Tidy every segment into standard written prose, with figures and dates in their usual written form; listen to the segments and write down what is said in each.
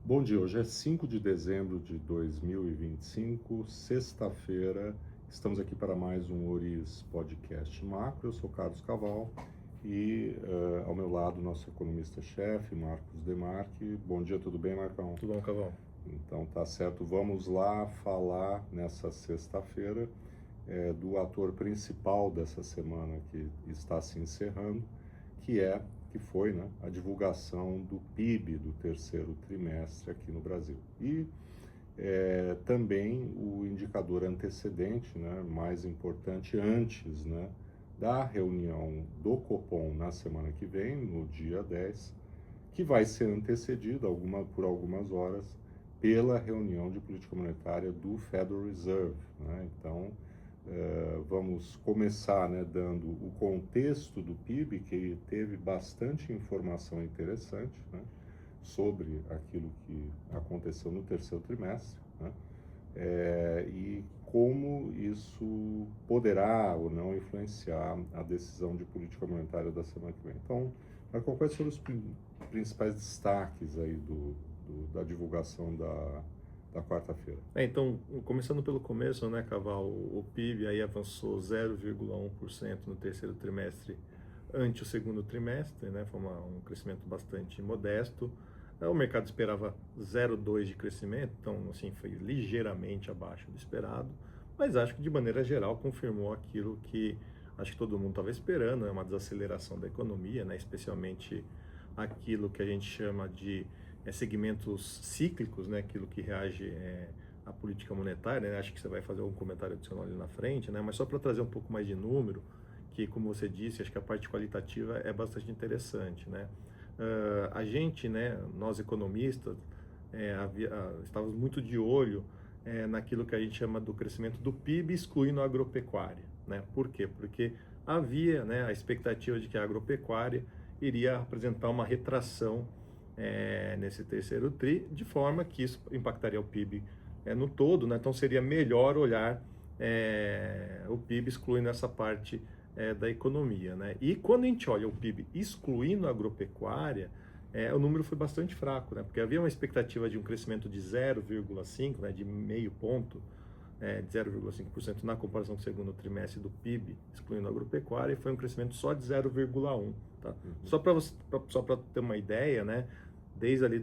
Bom dia, hoje é 5 de dezembro de 2025, sexta-feira. Estamos aqui para mais um Oris Podcast Macro. Eu sou Carlos Caval e ao meu lado nosso economista-chefe, Marcos Demarque. Bom dia, tudo bem, Marcão? Tudo bom, Caval? Então tá certo, vamos lá falar nessa sexta-feira do ator principal dessa semana que está se encerrando, que foi, né, a divulgação do PIB do terceiro trimestre aqui no Brasil. E também o indicador antecedente, né, mais importante antes, né, da reunião do Copom na semana que vem, no dia 10, que vai ser antecedida por algumas horas pela reunião de política monetária do Federal Reserve, né? Então, vamos começar, né, dando o contexto do PIB, que teve bastante informação interessante, né, sobre aquilo que aconteceu no terceiro trimestre, né, e como isso poderá ou não influenciar a decisão de política monetária da semana que vem. Então, quais foram os principais destaques aí da divulgação da quarta-feira? Então, começando pelo começo, né, Caval, o PIB aí avançou 0,1% no terceiro trimestre ante o segundo trimestre, né, foi um crescimento bastante modesto. O mercado esperava 0,2% de crescimento, então, assim, foi ligeiramente abaixo do esperado, mas acho que, de maneira geral, confirmou aquilo que acho que todo mundo estava esperando, né, uma desaceleração da economia, né, especialmente aquilo que a gente chama de segmentos cíclicos, né, aquilo que reage à política monetária, né, acho que você vai fazer algum comentário adicional ali na frente, né, mas só para trazer um pouco mais de número, que como você disse, acho que a parte qualitativa é bastante interessante, né. A gente, né, nós economistas, estávamos muito de olho naquilo que a gente chama do crescimento do PIB, excluindo a agropecuária, né. Por quê? Porque havia, né, a expectativa de que a agropecuária iria apresentar uma retração nesse terceiro TRI, de forma que isso impactaria o PIB no todo, né? Então seria melhor olhar o PIB excluindo essa parte da economia, né? E quando a gente olha o PIB excluindo a agropecuária, o número foi bastante fraco, né? Porque havia uma expectativa de um crescimento de 0,5, né? De meio ponto, de 0,5% na comparação com o segundo trimestre do PIB, excluindo a agropecuária, e foi um crescimento só de 0,1%. Tá? Uhum. Só para ter uma ideia, né? Desde ali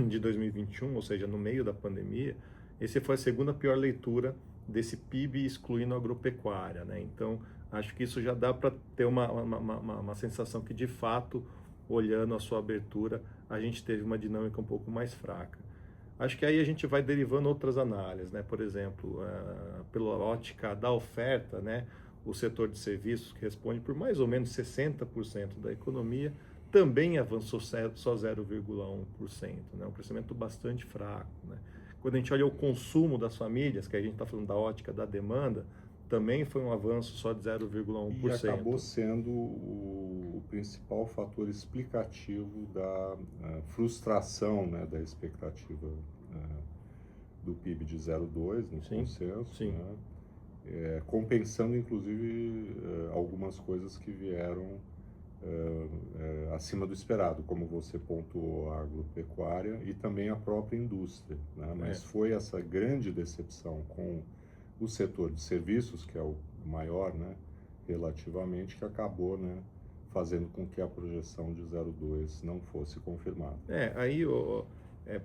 de 2021, ou seja, no meio da pandemia, essa foi a segunda pior leitura desse PIB excluindo a agropecuária, né? Então, acho que isso já dá para ter uma sensação que, de fato, olhando a sua abertura, a gente teve uma dinâmica um pouco mais fraca. Acho que aí a gente vai derivando outras análises, né? Por exemplo, pela ótica da oferta, né? O setor de serviços, que responde por mais ou menos 60% da economia, também avançou só 0,1%, né? Um crescimento bastante fraco, né? Quando a gente olha o consumo das famílias, que a gente está falando da ótica da demanda, também foi um avanço só de 0,1%. E acabou sendo o principal fator explicativo da frustração, né, da expectativa do PIB de 0,2 no consenso, sim. Né, compensando inclusive algumas coisas que vieram acima do esperado, como você pontuou, a agropecuária e também a própria indústria, né? Mas foi essa grande decepção com o setor de serviços, que é o maior, né, relativamente, que acabou, né, fazendo com que a projeção de 0,2 não fosse confirmada. Aí,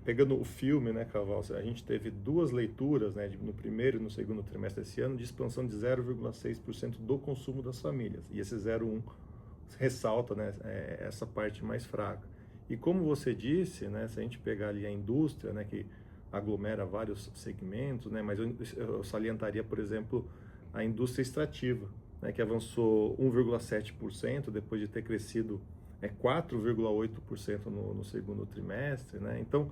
pegando o filme, né, Caval, a gente teve duas leituras, né, no primeiro e no segundo trimestre desse ano, de expansão de 0,6% do consumo das famílias, e esse 0,1 ressalta, né, essa parte mais fraca. E como você disse, né, se a gente pegar ali a indústria, né, que aglomera vários segmentos, né, mas eu salientaria, por exemplo, a indústria extrativa, né, que avançou 1,7% depois de ter crescido 4,8% no segundo trimestre, né? Então,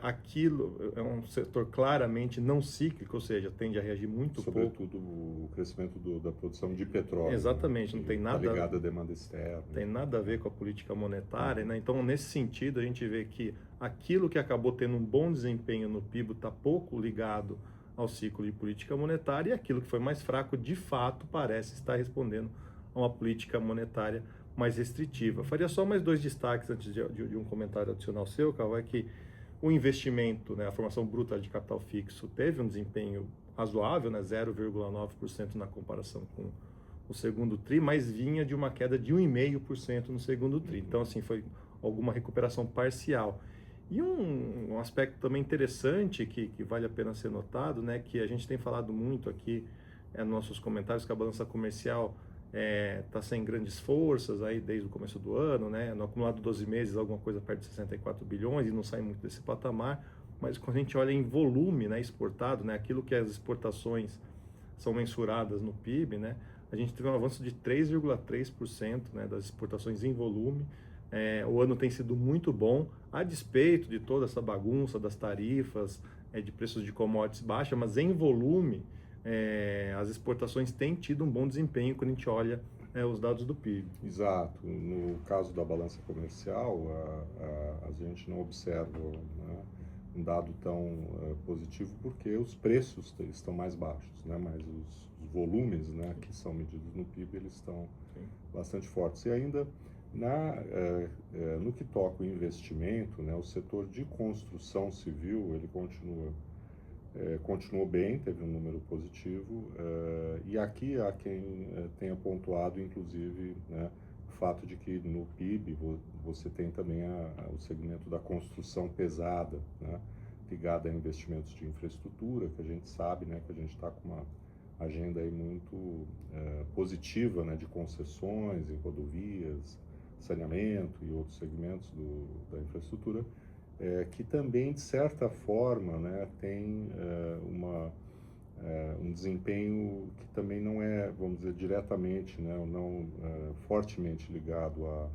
aquilo é um setor claramente não cíclico, ou seja, tende a reagir muito pouco. Sobretudo o crescimento da produção de petróleo. Exatamente, né, não tem nada ligado à demanda externa. Tem nada a ver com a política monetária, né? Então, nesse sentido, a gente vê que aquilo que acabou tendo um bom desempenho no PIB está pouco ligado ao ciclo de política monetária, e aquilo que foi mais fraco, de fato, parece estar respondendo a uma política monetária mais restritiva. Faria só mais dois destaques antes de um comentário adicional seu, Carl, é que o investimento, né, a formação bruta de capital fixo teve um desempenho razoável, né, 0,9% na comparação com o segundo TRI, mas vinha de uma queda de 1,5% no segundo TRI. Então, assim, foi alguma recuperação parcial. E um aspecto também interessante que vale a pena ser notado, né, que a gente tem falado muito aqui nos nossos comentários, que a balança comercial está sem grandes forças aí desde o começo do ano, né, no acumulado de 12 meses alguma coisa perto de 64 bilhões e não sai muito desse patamar, mas quando a gente olha em volume, né, exportado, né, aquilo que as exportações são mensuradas no PIB, né, a gente teve um avanço de 3,3%, né, das exportações em volume. O ano tem sido muito bom, a despeito de toda essa bagunça das tarifas, de preços de commodities baixa, mas em volume, as exportações têm tido um bom desempenho quando a gente olha os dados do PIB. Exato. No caso da balança comercial, a gente não observa, né, um dado tão positivo porque os preços estão mais baixos, né, mas os volumes, né, que são medidos no PIB, eles estão bastante fortes. E ainda no que toca o investimento, né, o setor de construção civil, ele continuou bem, teve um número positivo, e aqui há quem tenha pontuado, inclusive, né, o fato de que no PIB você tem também o segmento da construção pesada, né, ligada a investimentos de infraestrutura, que a gente sabe, né, que a gente está com uma agenda aí muito positiva, né, de concessões em rodovias, saneamento e outros segmentos da infraestrutura, que também, de certa forma, né, tem um desempenho que também não é, vamos dizer, diretamente, né, ou não fortemente ligado à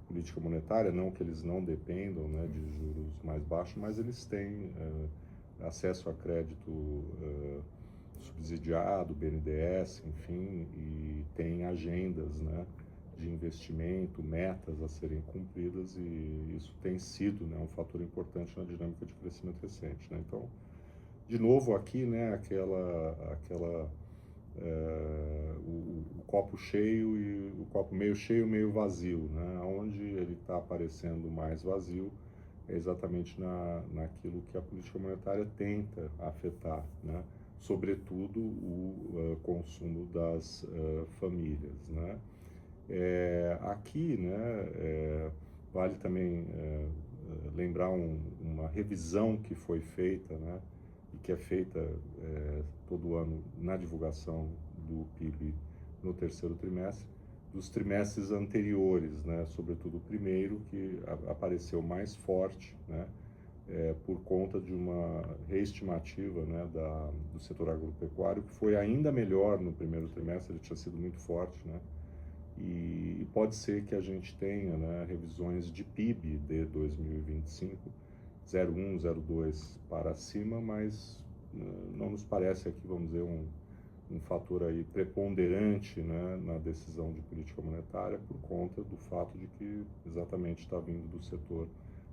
política monetária, não que eles não dependam, né, de juros mais baixos, mas eles têm acesso a crédito subsidiado, BNDES, enfim, e têm agendas, né, de investimento, metas a serem cumpridas, e isso tem sido, né, um fator importante na dinâmica de crescimento recente, né? Então, de novo aqui, né, o copo cheio e o copo meio cheio, meio vazio, né? Onde ele está aparecendo mais vazio é exatamente naquilo que a política monetária tenta afetar, né? Sobretudo o consumo das famílias, né? Aqui, né, vale também lembrar uma revisão que foi feita, né, e que é feita todo ano na divulgação do PIB no terceiro trimestre, dos trimestres anteriores, né, sobretudo o primeiro, que apareceu mais forte, né, por conta de uma reestimativa, né, do setor agropecuário, que foi ainda melhor no primeiro trimestre, ele tinha sido muito forte, né, e pode ser que a gente tenha, né, revisões de PIB de 2025, 0,1, 0,2 para cima, mas não nos parece aqui, vamos dizer, um fator aí preponderante, né, na decisão de política monetária, por conta do fato de que exatamente está vindo do setor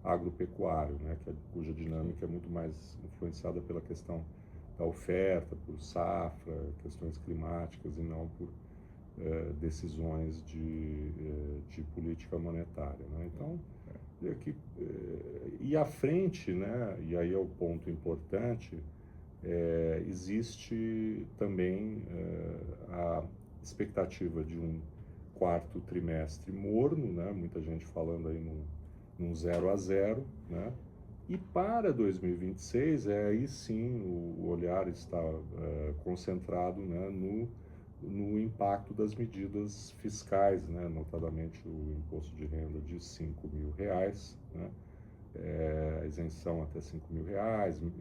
agropecuário, né, cuja dinâmica é muito mais influenciada pela questão da oferta, por safra, questões climáticas, e não por decisões de política monetária, né? Então, e à frente, né, e aí é o ponto importante, existe também a expectativa de um quarto trimestre morno, né, muita gente falando aí num 0 a 0, né, e para 2026, aí sim o olhar está concentrado, né, no impacto das medidas fiscais, né, notadamente o imposto de renda de R$5.000, né, isenção até R$5.000,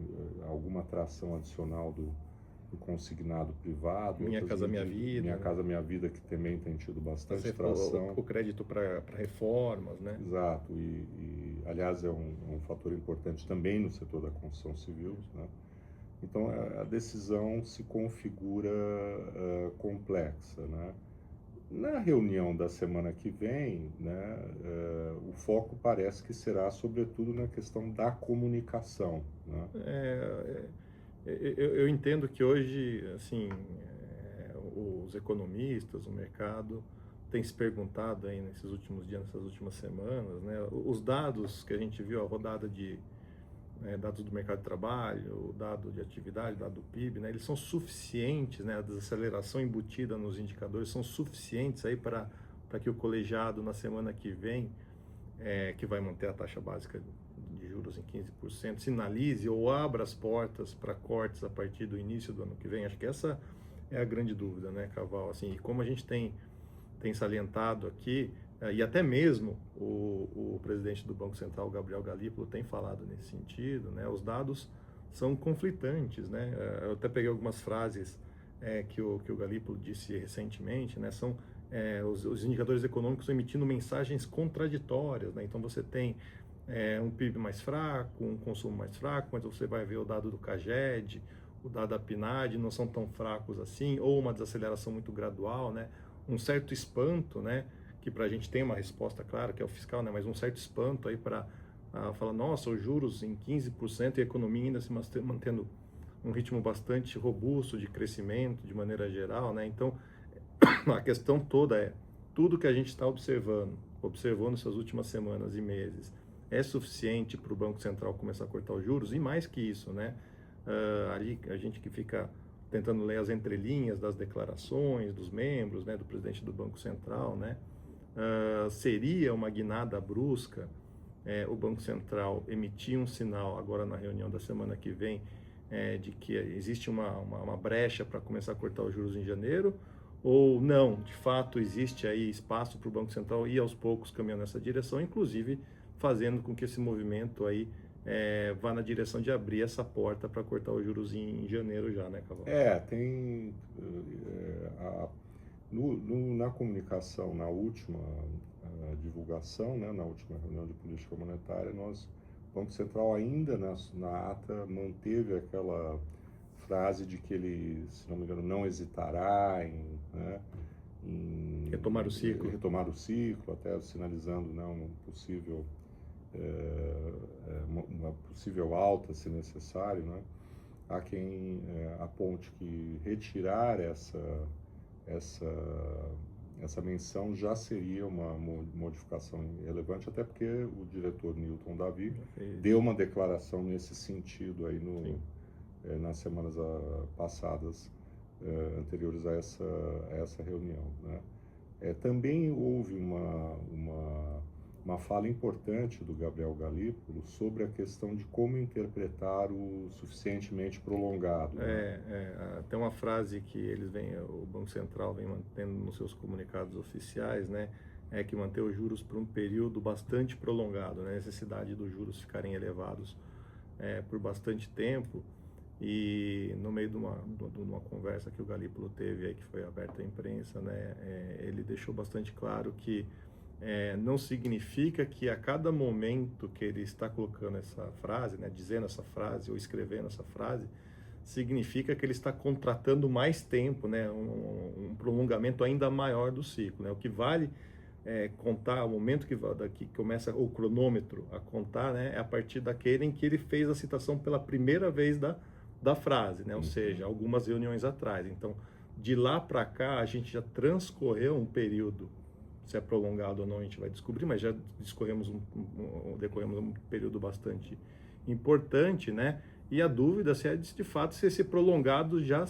alguma atração adicional do consignado privado. Minha Casa Minha Vida. Minha Casa Minha Vida, que também tem tido bastante tração. O crédito para reformas, né? Exato, e aliás é um fator importante também no setor da construção civil, né? Então, a decisão se configura complexa, né? Na reunião da semana que vem, né, o foco parece que será, sobretudo, na questão da comunicação, né? Eu entendo que hoje, assim, os economistas, o mercado, tem se perguntado aí nesses últimos dias, nessas últimas semanas, né? Os dados que a gente viu, a rodada de dados do mercado de trabalho, o dado de atividade, o dado do PIB, né? Eles são suficientes, né? A desaceleração embutida nos indicadores são suficientes aí para que o colegiado na semana que vem, que vai manter a taxa básica de juros em 15%, sinalize ou abra as portas para cortes a partir do início do ano que vem. Acho que essa é a grande dúvida, né, Caval? Assim, como a gente tem salientado aqui, e até mesmo o presidente do Banco Central, Gabriel Galípolo, tem falado nesse sentido, né? Os dados são conflitantes, né? Eu até peguei algumas frases que o Galípolo disse recentemente, né? São os indicadores econômicos emitindo mensagens contraditórias, né? Então você tem um PIB mais fraco, um consumo mais fraco, mas você vai ver o dado do CAGED, o dado da PNAD não são tão fracos assim, ou uma desaceleração muito gradual, né? Um certo espanto, né? Que para a gente tem uma resposta clara, que é o fiscal, né? Mas um certo espanto aí para falar, nossa, os juros em 15% e a economia ainda se mantendo um ritmo bastante robusto de crescimento de maneira geral, né? Então, a questão toda é, tudo que a gente está observou nessas últimas semanas e meses, é suficiente para o Banco Central começar a cortar os juros? E mais que isso, né? Ali a gente que fica tentando ler as entrelinhas das declarações dos membros, né, do presidente do Banco Central, né? Seria uma guinada brusca o Banco Central emitir um sinal agora na reunião da semana que vem de que existe uma brecha para começar a cortar os juros em janeiro, ou não, de fato existe aí espaço para o Banco Central ir aos poucos caminhando nessa direção, inclusive fazendo com que esse movimento aí vá na direção de abrir essa porta para cortar os juros em janeiro já, né, Caval? Tem na comunicação, na última divulgação, né, na última reunião de política monetária, o Banco Central ainda na ata manteve aquela frase de que ele, se não me engano, não hesitará em retomar o ciclo, até sinalizando, né, uma possível alta, se necessário, né? Há quem aponte que retirar essa menção já seria uma modificação relevante, até porque o diretor Newton Davi deu uma declaração nesse sentido aí nas semanas passadas, anteriores a essa reunião, né? Também houve uma fala importante do Gabriel Galípolo sobre a questão de como interpretar o suficientemente prolongado. Né? Tem uma frase que o Banco Central vem mantendo nos seus comunicados oficiais, né? Que manter os juros por um período bastante prolongado, né? A necessidade dos juros ficarem elevados por bastante tempo. E no meio de uma conversa que o Galípolo teve aí, que foi aberta à imprensa, né? Ele deixou bastante claro que não significa que a cada momento que ele está colocando essa frase, né, dizendo essa frase ou escrevendo essa frase, significa que ele está contratando mais tempo, né, um prolongamento ainda maior do ciclo, né? O que vale contar, o momento que começa o cronômetro a contar, né, é a partir daquele em que ele fez a citação pela primeira vez da frase, né? Ou seja, algumas reuniões atrás. Então, de lá para cá, a gente já transcorreu um período, se é prolongado ou não a gente vai descobrir, mas já decorremos um período bastante importante, né? E a dúvida se é de fato se esse prolongado já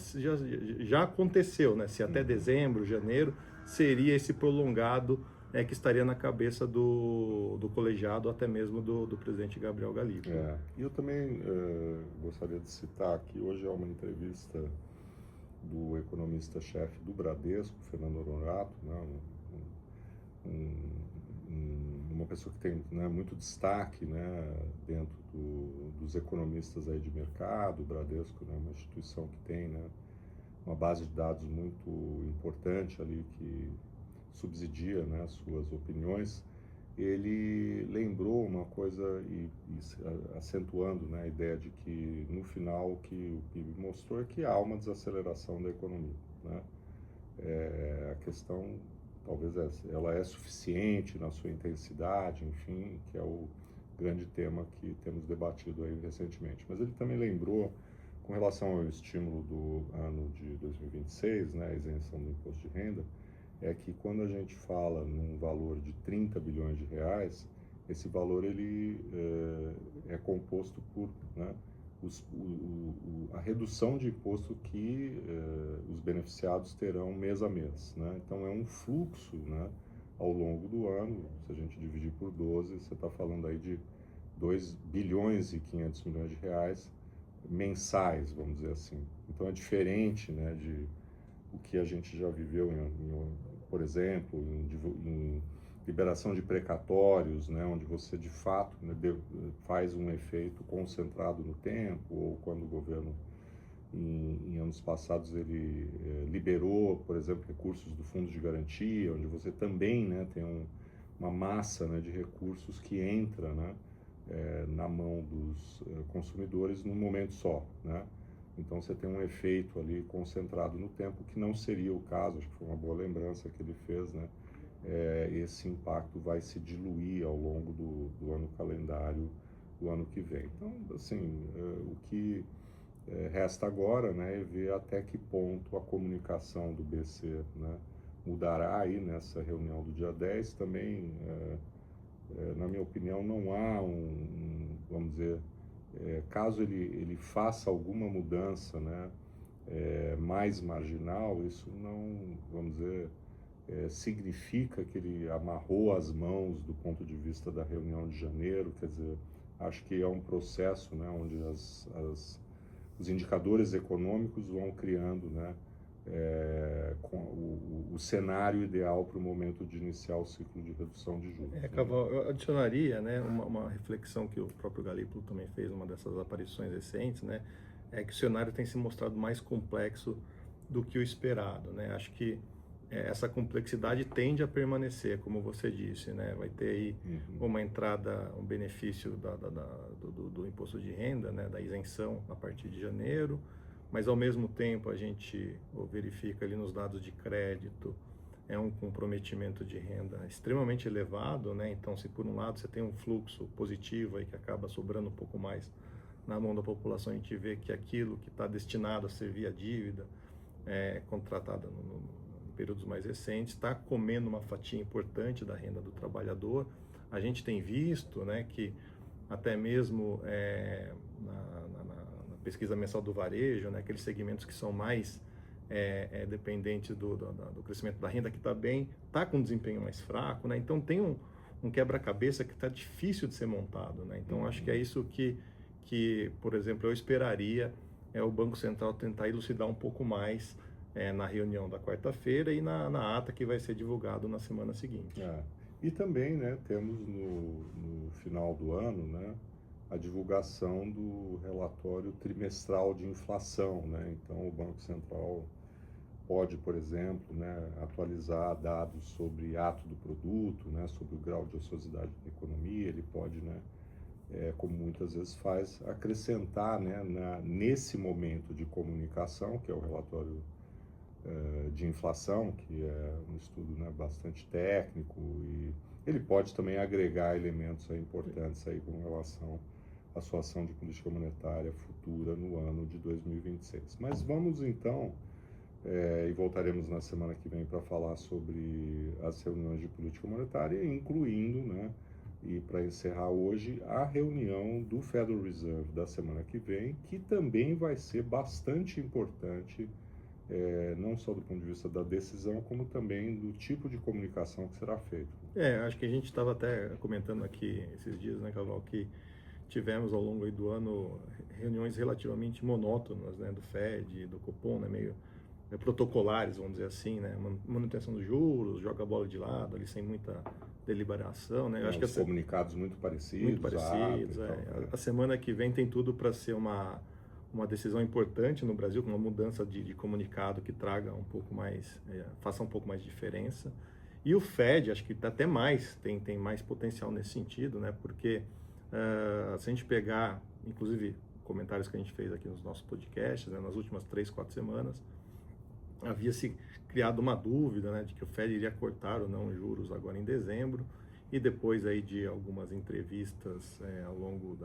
aconteceu, né? Se até dezembro, janeiro, seria esse prolongado que estaria na cabeça do colegiado, até mesmo do presidente Gabriel Galípolo. E eu também gostaria de citar que hoje há uma entrevista do economista-chefe do Bradesco, Fernando Honorato, né? Uma pessoa que tem, né, muito destaque, né, dentro dos economistas aí de mercado. O Bradesco, né, uma instituição que tem, né, uma base de dados muito importante ali que subsidia, né, suas opiniões. Ele lembrou uma coisa e acentuando, né, a ideia de que no final o que o PIB mostrou é que há uma desaceleração da economia, né? A questão talvez ela é suficiente na sua intensidade, enfim, que é o grande tema que temos debatido aí recentemente. Mas ele também lembrou, com relação ao estímulo do ano de 2026, né, a isenção do imposto de renda, é que quando a gente fala num valor de 30 bilhões de reais, esse valor ele é composto por, né, a redução de imposto que os beneficiados terão mês a mês, né? Então é um fluxo, né, ao longo do ano. Se a gente dividir por 12, você está falando aí de 2 bilhões e 500 milhões de reais mensais, vamos dizer assim. Então é diferente, né, de o que a gente já viveu, por exemplo, em liberação de precatórios, né, onde você de fato, né, faz um efeito concentrado no tempo, ou quando o governo, em anos passados, ele liberou, por exemplo, recursos do Fundo de Garantia, onde você também, né, tem uma massa, né, de recursos que entra, né, na mão dos consumidores num momento só, né? Então você tem um efeito ali concentrado no tempo, que não seria o caso, acho que foi uma boa lembrança que ele fez, né? Esse impacto vai se diluir ao longo do ano calendário do ano que vem. Então, assim, o que resta agora, né, é ver até que ponto a comunicação do BC, né, mudará aí nessa reunião do dia 10. Também, na minha opinião, não há vamos dizer, caso ele faça alguma mudança, né, mais marginal, isso não, vamos dizer, significa que ele amarrou as mãos do ponto de vista da reunião de janeiro. Quer dizer, acho que é um processo, né, onde os indicadores econômicos vão criando, né, o cenário ideal para o momento de iniciar o ciclo de redução de juros. Caval, eu adicionaria, né, uma reflexão que o próprio Galípolo também fez numa dessas aparições recentes, né, é que o cenário tem se mostrado mais complexo do que o esperado, né? Acho que essa complexidade tende a permanecer, como você disse, né? Vai ter aí uma entrada, um benefício do imposto de renda, né, da isenção a partir de janeiro, mas ao mesmo tempo a gente verifica ali nos dados de crédito um comprometimento de renda extremamente elevado, né? Então, se por um lado você tem um fluxo positivo aí que acaba sobrando um pouco mais na mão da população, a gente vê que aquilo que está destinado a servir a dívida contratada em períodos mais recentes está comendo uma fatia importante da renda do trabalhador. A gente tem visto, né, que até mesmo na pesquisa mensal do varejo, né, aqueles segmentos que são mais dependentes do crescimento da renda, que está com um desempenho mais fraco, né? Então tem um quebra-cabeça que está difícil de ser montado, né? Então acho que é isso que, por exemplo, eu esperaria o Banco Central tentar elucidar um pouco mais na reunião da quarta-feira e na ata que vai ser divulgado na semana seguinte. E também, né, temos no final do ano, né, a divulgação do relatório trimestral de inflação, né? Então o Banco Central pode, por exemplo, né, atualizar dados sobre ato do produto, né, sobre o grau de ociosidade da economia. Ele pode, né, como muitas vezes faz, acrescentar, né, nesse momento de comunicação, que é o relatório de inflação, que é um estudo, né, bastante técnico, e ele pode também agregar elementos importantes aí com relação à sua ação de política monetária futura no ano de 2026. Mas vamos então, e voltaremos na semana que vem para falar sobre as reuniões de política monetária, incluindo, né, e para encerrar hoje, a reunião do Federal Reserve da semana que vem, que também vai ser bastante importante, não só do ponto de vista da decisão, como também do tipo de comunicação que será feito. Acho que a gente estava até comentando aqui esses dias, né, Caval, que tivemos ao longo do ano reuniões relativamente monótonas, né, do FED, do Copom, né, meio protocolares, vamos dizer assim, né, manutenção dos juros, joga a bola de lado, ali sem muita deliberação, né. Acho que comunicados muito parecidos. A semana que vem tem tudo para ser uma decisão importante no Brasil, com uma mudança de comunicado que traga um pouco mais, faça um pouco mais de diferença. E o FED, acho que até mais, tem mais potencial nesse sentido, né? Porque se a gente pegar, inclusive, comentários que a gente fez aqui nos nossos podcasts, né, nas últimas 3, 4 semanas, havia se criado uma dúvida, né, de que o FED iria cortar ou não os juros agora em dezembro, e depois aí de algumas entrevistas ao longo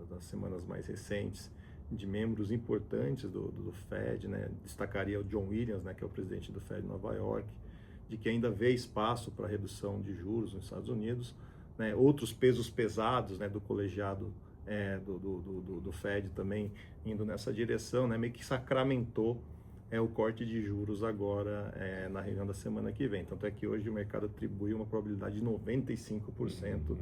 das semanas mais recentes, de membros importantes do FED, né, destacaria o John Williams, né, que é o presidente do FED de Nova York, de que ainda vê espaço para redução de juros nos Estados Unidos, né? Outros pesos pesados, né, do colegiado do Fed também indo nessa direção, né, meio que sacramentou o corte de juros agora na reunião da semana que vem. Tanto é que hoje o mercado atribui uma probabilidade de 95%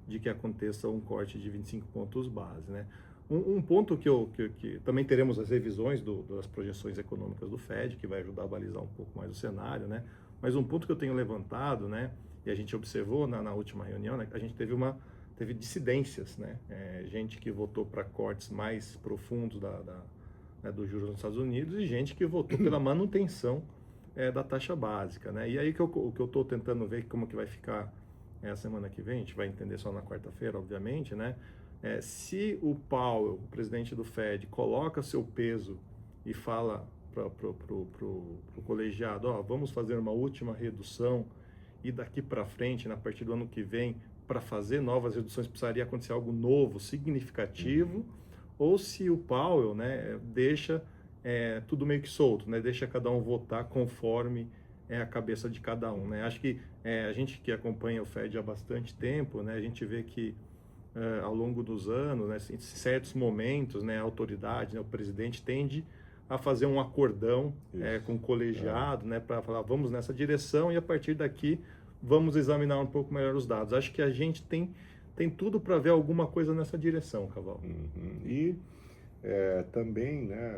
de que aconteça um corte de 25 pontos base, né? Um ponto que também teremos as revisões das projeções econômicas do Fed, que vai ajudar a balizar um pouco mais o cenário, né? Mas um ponto que eu tenho levantado, né, e a gente observou na última reunião, né, a gente teve dissidências, né? Gente que votou para cortes mais profundos né, dos juros nos Estados Unidos e gente que votou pela manutenção da taxa básica, né? E aí o que eu estou tentando ver como que vai ficar a semana que vem, a gente vai entender só na quarta-feira, obviamente, né? Se o Powell, o presidente do Fed, coloca seu peso e fala para o colegiado, vamos fazer uma última redução e daqui para frente, a partir do ano que vem, para fazer novas reduções, precisaria acontecer algo novo, significativo, ou se o Powell, né, deixa tudo meio que solto, né, deixa cada um votar conforme a cabeça de cada um, né? Acho que a gente que acompanha o Fed há bastante tempo, né, a gente vê que ao longo dos anos, né, em certos momentos, né, a autoridade, né, o presidente tende a fazer um acordão com o colegiado, né, para falar vamos nessa direção e a partir daqui vamos examinar um pouco melhor os dados. Acho que a gente tem tudo para ver alguma coisa nessa direção, Caval. E também, né,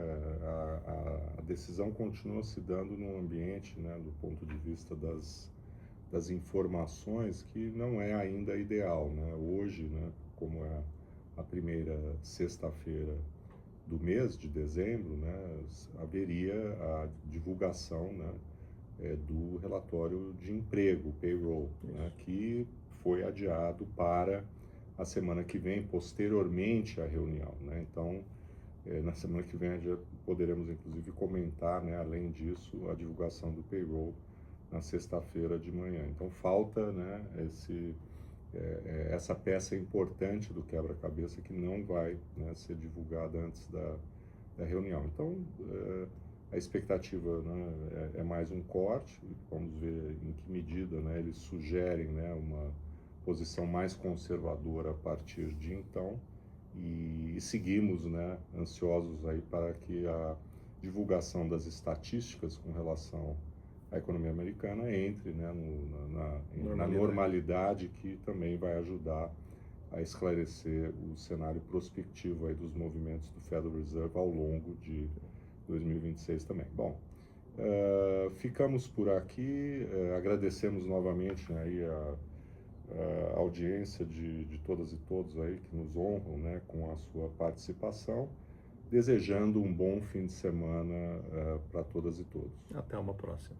a decisão continua se dando num ambiente, né, do ponto de vista das informações que não é ainda ideal, né? Hoje, né, como é a primeira sexta-feira do mês de dezembro, né, haveria a divulgação, né, do relatório de emprego, payroll, né, que foi adiado para a semana que vem, posteriormente à reunião, né? Então, na semana que vem já poderemos inclusive comentar, né, além disso, a divulgação do payroll na sexta-feira de manhã. Então falta, né, essa peça importante do quebra-cabeça que não vai, né, ser divulgada antes da reunião. Então a expectativa, né, é mais um corte. Vamos ver em que medida, né, eles sugerem, né, uma posição mais conservadora a partir de então. E seguimos, né, ansiosos aí para que a divulgação das estatísticas com relação à economia americana entre, né, na normalidade, que também vai ajudar a esclarecer o cenário prospectivo aí dos movimentos do Federal Reserve ao longo de 2026 também. Bom, ficamos por aqui, agradecemos novamente, né, aí a audiência de todas e todos aí que nos honram, né, com a sua participação, desejando um bom fim de semana para todas e todos. Até uma próxima.